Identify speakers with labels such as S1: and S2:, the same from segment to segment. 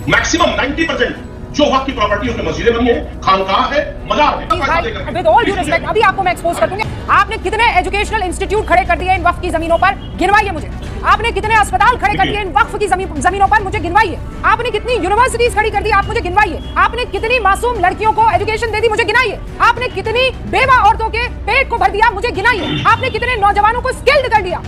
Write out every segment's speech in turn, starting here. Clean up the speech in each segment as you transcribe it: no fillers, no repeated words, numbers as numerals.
S1: Maximum 90% जो वक्त की प्रॉपर्टी उसमें मस्जिदें बनी है, खानकाह है, मजार है।
S2: विद ऑल ड्यू रिस्पेक्ट, अभी आपको मैं एक्सपोज कर दूंगी। आपने कितने एजुकेशनल इंस्टीट्यूट खड़े कर दिए इन वक्फ की जमीनों पर, गिनवाइए मुझे। आपने कितने अस्पताल खड़े कर दिए इन वक्फ की जमीनों पर, मुझे गिनवाइए। आपने कितनी यूनिवर्सिटीज खड़ी कर दी, आप मुझे गिनवाइए। आपने कितनी मासूम लड़कियों को एजुकेशन दे दी, मुझे गिनाइए। आपने कितनी बेवा औरतों के पेट को भर दिया, मुझे गिनाइए। आपने कितने नौजवानों को स्किल्ड कर दिया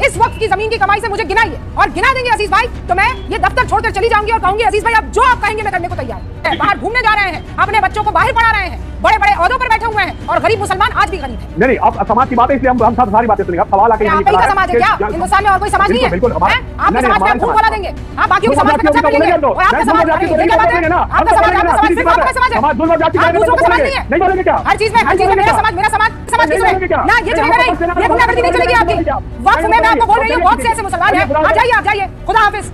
S2: इस वक्त की जमीन की कमाई से, मुझे गिनाइए। और गिना देंगे अजीज भाई तो मैं ये दफ्तर छोड़कर चली जाऊंगी और कहूंगी अजीज भाई आप जो आप कहेंगे मैं करने को तैयार हूं। बाहर घूमने जा रहे हैं, अपने बच्चों को बाहर पढ़ा रहे हैं, बड़े बड़े ओहदों पर बैठे हुए हैं और गरीब मुसलमान आज भी गरीब है।
S3: नहीं अब समाज की बात है इसलिए हम सब सारी बातें सुनेंगे। अब सवाल आके
S2: आप ही का समाज है क्या? हिंदुस्तान में और कोई समाज नहीं है? आपके समाज में खून बोला देंगे, आप बाकी समाज में कच्चा करेंगे और आपका समाज आपका समाज नहीं है।
S3: नहीं बोलेंगे क्या?
S2: हर चीज में मेरा समाज किस में ना, ये चलेगा नहीं, ये गुंडागर्दी नहीं चलेगी आपकी। वक्फ में मैं आपको बोल रही हूँ बहुत से ऐसे मुसलमान हैं। आप जाइए, खुदा हाफिज,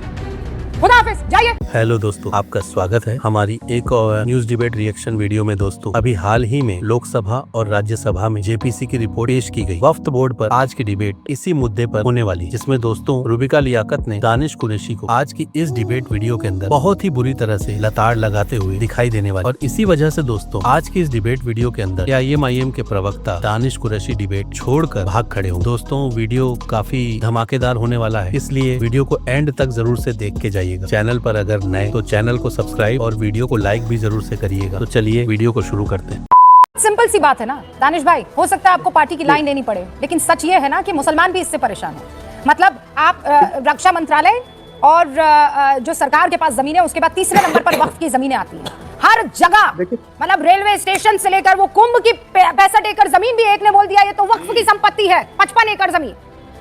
S2: खुदा हाफिज, जाइए।
S4: हेलो दोस्तों, आपका स्वागत है हमारी एक और न्यूज डिबेट रिएक्शन वीडियो में। दोस्तों अभी हाल ही में लोकसभा और राज्यसभा में जेपीसी की रिपोर्ट पेश की गई। वक्फ बोर्ड पर आज की डिबेट इसी मुद्दे पर होने वाली, जिसमें दोस्तों रूबिका लियाकत ने दानिश कुरैशी को आज की इस डिबेट वीडियो के अंदर बहुत ही बुरी तरह से लताड़ लगाते हुए दिखाई देने वाली। और इसी वजह से दोस्तों आज की इस डिबेट वीडियो के अंदर AIM के प्रवक्ता दानिश कुरैशी डिबेट छोड़कर भाग खड़े हों। दोस्तों वीडियो काफी धमाकेदार होने वाला है, इसलिए वीडियो को एंड तक जरूर से देख के जाइएगा। चैनल पर अगर नए तो चैनल को सब्सक्राइब और वीडियो को लाइक भी जरूर से करिएगा। तो चलिए वीडियो को शुरू करते हैं।
S2: सिंपल सी बात है ना दानिश भाई, हो सकता है आपको पार्टी की लाइन लेनी पड़े, लेकिन सच ये है ना कि मुसलमान भी इससे परेशान है। मतलब आप रक्षा मंत्रालय और जो सरकार के पास जमीन है उसके बाद तीसरे नंबर पर वक्फ की जमीनें आती हैं हर जगह। मतलब रेलवे स्टेशन से लेकर वो कुंभ की 65 एकड़ जमीन भी एक ने बोल दिया ये तो वक्फ की संपत्ति है। 55 एकड़ जमीन,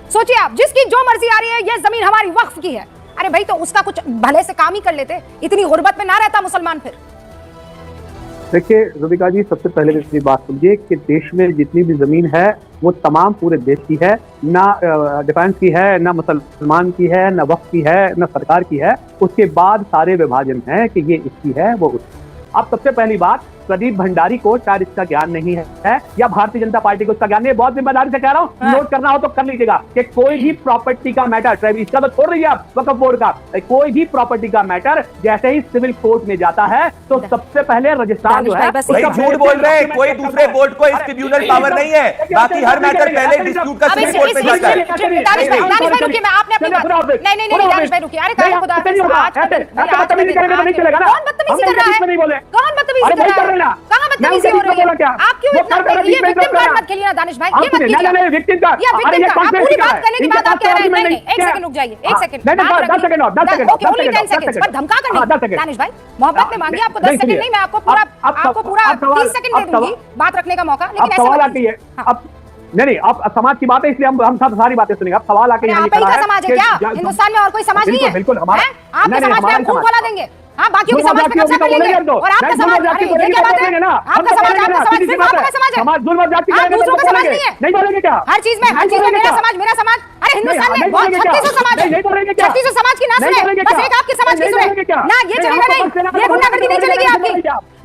S2: सोचिए आप, जिसकी जो मर्जी आ रही है ये जमीन हमारी वक्फ की है। अरे भाई तो उसका कुछ भले से काम ही कर लेते, इतनी गुर्बत में ना रहता मुसलमान फिर।
S3: देखिए रूबिका जी, सबसे पहले मेरी बात सुनिए कि देश में जितनी भी जमीन है वो तमाम पूरे देश की है, ना डिफेंस की है, ना मुसलमान की है, ना वक्फ की है, ना सरकार की है। उसके बाद सारे विभाजन है कि ये इसकी है वो उसकी। अब सबसे पहली बात, प्रदीप भंडारी को शायद इसका ज्ञान नहीं है या भारतीय जनता पार्टी को इसका ज्ञान नहीं है। बहुत जिम्मेदारी से कह रहा हूँ, नोट करना हो तो कर लीजिएगा कि कोई भी प्रॉपर्टी का मैटर, इसका तो छोड़ रही है आप वक्फ बोर्ड का, कोई भी प्रॉपर्टी का मैटर जैसे ही सिविल कोर्ट में जाता है तो सबसे पहले रजिस्ट्रार जो है,
S5: झूठ बोल रहे हैं। कोई दूसरे बोर्ड को इस ट्रिब्यूनल पावर नहीं है, बाकी हर मैटर पहले डिस्प्यूट का सिविल कोर्ट में जाता है।
S2: कौन बदतमीजी कर रहा है? कहां बदतमीजी हो रही है? आप क्यों इतना ये विक्टिम कार्ड मत खेलिए ना दानिश भाई, ये मत कीजिए।
S3: नहीं विक्टिम कार्ड,
S2: आप पूरी बात करने के बाद आप कह रहे हैं नहीं, एक सेकंड रुक जाइए, एक सेकंड, 10 सेकंड पर धमका कर दानिश भाई, मोहब्बत में मांगिए। आपको 10 सेकंड नहीं, मैं आपको पूरा 30 सेकंड दे दूंगी बात रखने का मौका, लेकिन ऐसे
S3: सवाल आती है अब नहीं अब समाज की बात है इसलिए हम सब सारी बातें सुनेंगे। अब सवाल आके
S2: यहाँ खड़ा है, समाज है क्या हिंदुस्तान में? और कोई समाज नहीं है?
S3: बिल्कुल हमारा,
S2: आपके समाज में हम खून बोला देंगे, हाँ बाकी के समाज पे कब्जा कर लेंगे। और आपका समाज, अरे ये क्या बात है? आपका समाज सिर्फ आपका समाज है,
S3: समाज जुल्म जाति
S2: आप दूसरों का समाज नहीं है।
S3: नहीं बोलेंगे क्या?
S2: हर चीज में मेरा समाज। अरे हिंदुस्तान में बहुत 3600 समाज है, 3600 समाज की ना सुने, बस एक आपके समाज की सुने ना, ये चलेगा नहीं, ये गुंडागर्दी नहीं चलेगी आपकी।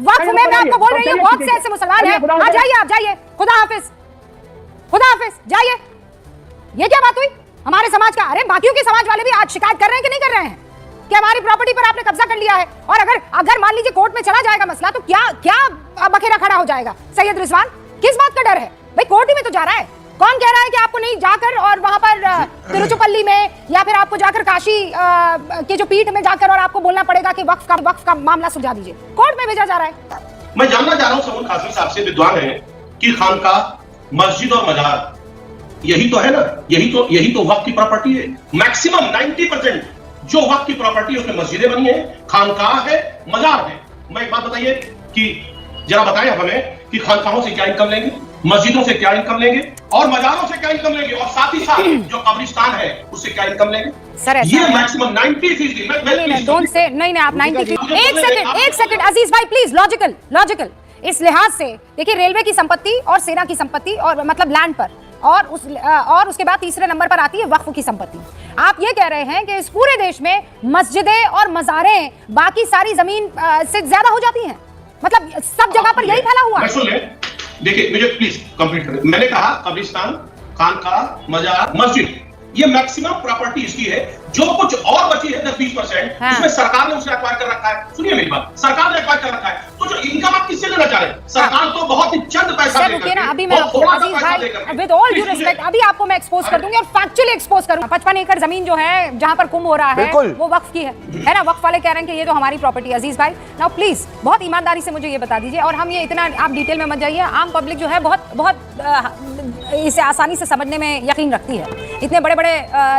S2: वक्फ में मैं आपको बोल रही हूँ बहुत से ऐसे मुसलमान हैं। आप जाइए, खुदा हाफिज, खुदा हाफिज, जाइए। ये क्या बात हुई हमारे समाज का? अरे बाकियों के समाज वाले भी आज शिकायत कर रहे हैं कि नहीं कर रहे हैं कि हमारी प्रॉपर्टी पर आपने कब्जा कर लिया है? और अगर मान लीजिए कोर्ट में चला जाएगा मसला तो क्या बखेरा खड़ा हो जाएगा? सैयद रिजवान, किस बात का डर है भाई? कोर्ट ही में तो जा रहा है। कौन कह रहा है कि आपको नहीं जाकर और वहां पर तिरुचुपल्ली में या फिर आपको जाकर काशी के जो पीठ में जाकर और आपको बोलना पड़ेगा कि वक्फ का मामला सुलझा दीजिए? कोर्ट में भेजा जा रहा है।
S1: मैं जानना चाह रहा हूं समून कासमी साहब से, विद्वान है, कि खानकाह, मस्जिद और मजार यही तो है ना, यही तो वक्फ की प्रॉपर्टी है। मैक्सिमम 90% जो वक्फ की प्रॉपर्टी है उसमें मस्जिदें बनी है, खानकाह है, मजार है। मैं एक बात बताइए कि जरा बताएं हमें कि खानकाहों से क्या इनकम लेंगे, मस्जिदों से क्या इनकम लेंगे और मजारों से क्या इनकम लेंगे, और साथ ही साथ जो कब्रिस्तान है उससे क्या इनकम लेंगे?
S2: सर ये
S1: मैक्सिमम 90%।
S2: डोंट से नहीं आप 90%। एक सेकंड अजीज भाई प्लीज, लॉजिकल इस लिहाज से देखिए, रेलवे की संपत्ति और सेना की संपत्ति और मतलब लैंड पर और उसके बाद तीसरे नंबर पर आती है वक्फ की संपत्ति। आप ये कह रहे हैं कि इस पूरे देश में मस्जिदें और मज़ारें बाकी सारी जमीन से ज्यादा हो जाती हैं? मतलब सब जगह पर यही फैला हुआ है।
S1: देखिए मुझे प्लीज कंप्लीट करें। मैंने कहा कब्रिस्तान, खानकाह, मजार, मस्जिद, ये मैक्सिमम प्रॉपर्टी इसकी है जो कुछ और बची है 10-20%,
S2: हाँ।
S1: उसमें सरकार ने उसे एक्वायर कर रखा है। सुनिए मेरी बात, सरकार ने एक्वायर कर रखा है, तो जो इनकम आप किससे लेना चाह रहे हैं? सरकार तो बहुत ही चंद पैसा
S2: सर
S1: देकर
S2: रुकिए ना,
S1: के,
S2: अभी मैं
S1: बहुत
S2: आपको
S1: थोड़ा सा
S2: अजीज
S1: पैसा
S2: भाई
S1: देकर के,
S2: with all due
S1: please
S2: respect अभी आपको मैं एक्सपोज कर दूंगी और फैक्चुअली एक्सपोज करूंगा। 55 एकड़ जमीन जो है जहां पर कुंभ हो रहा है
S5: बिल्कुल।
S2: वो वक्फ की है ना? वक्फ वाले कह रहे हैं कि ये तो हमारी प्रॉपर्टी है। अजीज भाई नाउ प्लीज बहुत ईमानदारी से मुझे ये बता दीजिए, और हम ये इतना आप डिटेल में मत जाइए, आम पब्लिक जो है बहुत इसे आसानी से समझने में यकीन रखती है, इतने बड़े बड़े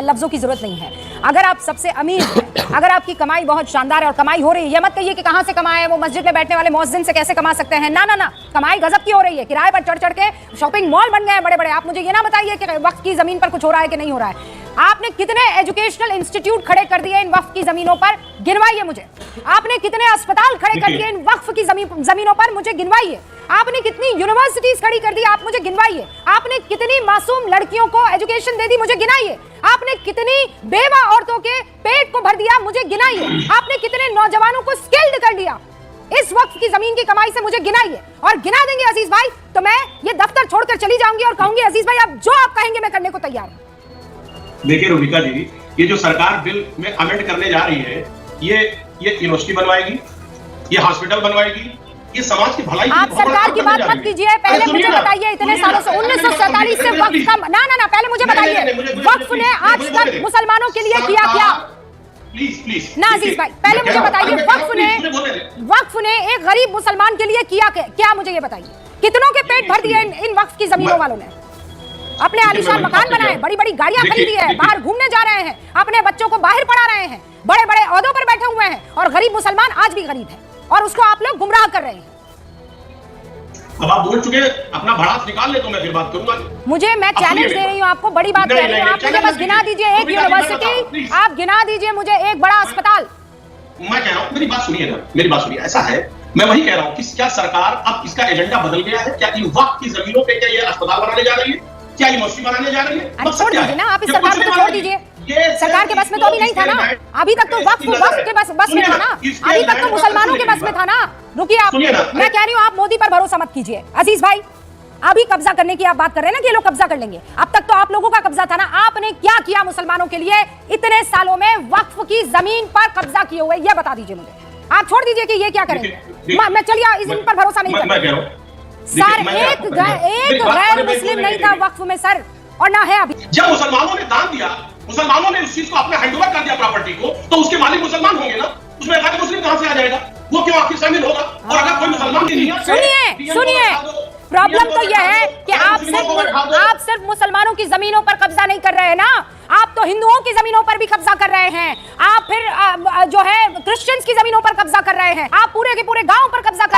S2: लफ्जों की जरूरत नहीं है। अगर आप सबसे अमीर हैं, अगर आपकी कमाई बहुत शानदार है और कमाई हो रही है, ये मत कहिए कि कहां से कमाए, वो मस्जिद में बैठने वाले मुअज्जिन से कैसे कमा सकते हैं। ना ना ना, कमाई गजब की हो रही है, किराए पर चढ़ चढ़ के शॉपिंग मॉल बन गए हैं बड़े बड़े। आप मुझे ये ना बताइए कि वक्त की जमीन पर कुछ हो रहा है कि नहीं हो रहा है। आपने कितने एजुकेशनल इंस्टीट्यूट खड़े कर दिए इन वक्फ की जमीनों पर, गिनवाइए मुझे। आपने कितने अस्पताल खड़े कर दिए इन वक्फ की जमीनों पर, मुझे गिनवाइए। आपने कितनी यूनिवर्सिटीज खड़ी कर दी, आप मुझे गिनवाइए। आपने कितनी मासूम लड़कियों को एजुकेशन दे दी, मुझे गिनाइए। आपने कितनी बेवा औरतों के पेट को भर दिया, मुझे गिनाइए। आपने कितने नौजवानों को स्किल्ड कर दिया इस वक्त की जमीन की कमाई से, मुझे गिनाइए। और गिना देंगे अजीज भाई तो मैं ये दफ्तर छोड़कर चली जाऊंगी और कहूंगी अजीज भाई आप जो आप कहेंगे मैं करने को तैयार हूं।
S1: देखिए रूबिका जी, ये जो सरकार बिल में अमेंड करने जा रही है, ये यूनिवर्सिटी बनवाएगी, ये हॉस्पिटल बनवाएगी, ये समाज की भलाई
S2: आप सरकार की बात मत कीजिए, पहले मुझे बताइए इतने सालों से 1947 से वक्फ का ना पहले मुझे बताइए वक्फ ने आज तक मुसलमानों के लिए किया क्या?
S1: प्लीज
S2: ना अजीज भाई पहले मुझे बताइए वक्फ ने एक गरीब मुसलमान के लिए किया क्या, मुझे ये बताइए। कितनों के पेट भर दिए इन वक्फ की जमीनों वालों ने? अपने आलीशान मकान बनाए, बड़ी बड़ी गाड़ियां खरीदी है, बाहर घूमने जा रहे हैं, अपने बच्चों को बाहर पढ़ा रहे हैं, बड़े बड़े ओहदों पर बैठे हुए हैं, और गरीब मुसलमान आज भी गरीब है और उसको आप लोग गुमराह कर रहे हैं।
S1: अब आप बोल चुके, अपना भड़ास निकाल ले तो मैं फिर बात करूंगा।
S2: मुझे मैं चैलेंज दे रही हूँ आपको, बड़ी बात कह रही हूँ। आप मुझे बस गिना दीजिए एक यूनिवर्सिटी, आप गिना दीजिए मुझे एक बड़ा अस्पताल।
S1: मैं कह रहा हूँ, मेरी बात सुनिए ना, मेरी बात सुनिए। ऐसा है, मैं वही कह रहा हूँ कि क्या सरकार अब इसका एजेंडा बदल गया है? क्या इन वक्फ की जमीनों पे क्या ये अस्पताल बनाने जा रही है? क्या यूनिवर्सिटी बनाने जा रही है?
S2: छोड़ दीजिए ना, आप इस सरकार को छोड़ दीजिए। सरकार के बस में तो अभी नहीं था ना, अभी तक तो वक्फ के बस में था ना, अभी तक तो मुसलमानों के बस में था ना। रुकिए आप, मैं कह रही हूँ आप मोदी पर भरोसा मत कीजिए अजीज भाई। अभी कब्जा करने की आप बात कर रहे हैं ना कि ये लोग कब्जा कर लेंगे, अब तक तो आप लोगों का कब्जा था ना। आपने क्या किया मुसलमानों के लिए इतने सालों में वक्फ की जमीन पर कब्जा किए हुए, ये बता दीजिए मुझे। आप छोड़ दीजिए कि ये क्या करेंगे, मैं चलिए इन पर भरोसा नहीं करता सर। एक गैर मुस्लिम नहीं था वक्फ में सर, और ना है अभी।
S1: जब मुसलमानों ने दान दिया, मुसलमानों ने उस चीज को अपने हैंडओवर कर दिया प्रॉपर्टी को, तो उसके मालिक मुसलमान होंगे ना, उसमें गैर मुस्लिम कहां से आ जाएगा? वो क्यों आखिर शामिल होगा? और अगर कोई मुसलमान नहीं है,
S2: सुनिए प्रॉब्लम तो यह है कि आप सिर्फ मुसलमानों की जमीनों पर कब्जा नहीं कर रहे हैं ना, आप तो हिंदुओं की जमीनों पर भी कब्जा कर रहे हैं। आप फिर जो है क्रिश्चियंस की जमीनों पर कब्जा कर रहे हैं, आप पूरे के पूरे गांव पर कब्जा कर